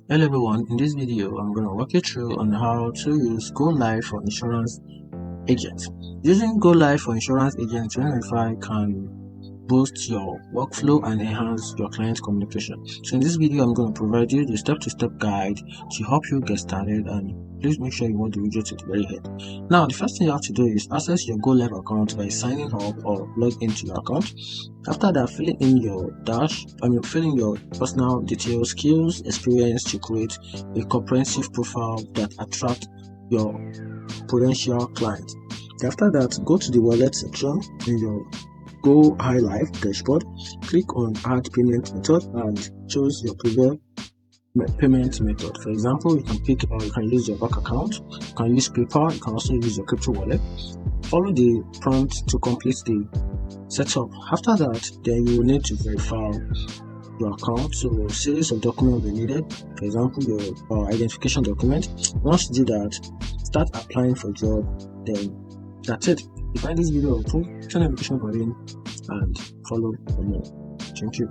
Hello everyone, in this video I'm going to walk you through on how to use Go Live for insurance agents. Using Go Live for insurance agents can boost your workflow and enhance your client communication. So in this video I'm going to provide you the step-to-step guide to help you get started, and please make sure you watch the video to the very end. Now the first thing you have to do is access your Go Live account by signing up or log into your account. After that, fill in your your personal details, skills, experience to create a comprehensive profile that attracts your potential client. After that, go to the wallet section in your Go Live dashboard, click on add payment method and choose your preferred payment method. For example, you can use your bank account, you can use PayPal, you can also use your crypto wallet. Follow the prompt to complete the setup. After that, then you will need to verify your account. So a series of documents will be needed. For example, your identification document. Once you do that, start applying for job. Then that's it. If you find this video helpful, turn on the notification button and follow for more. Thank you.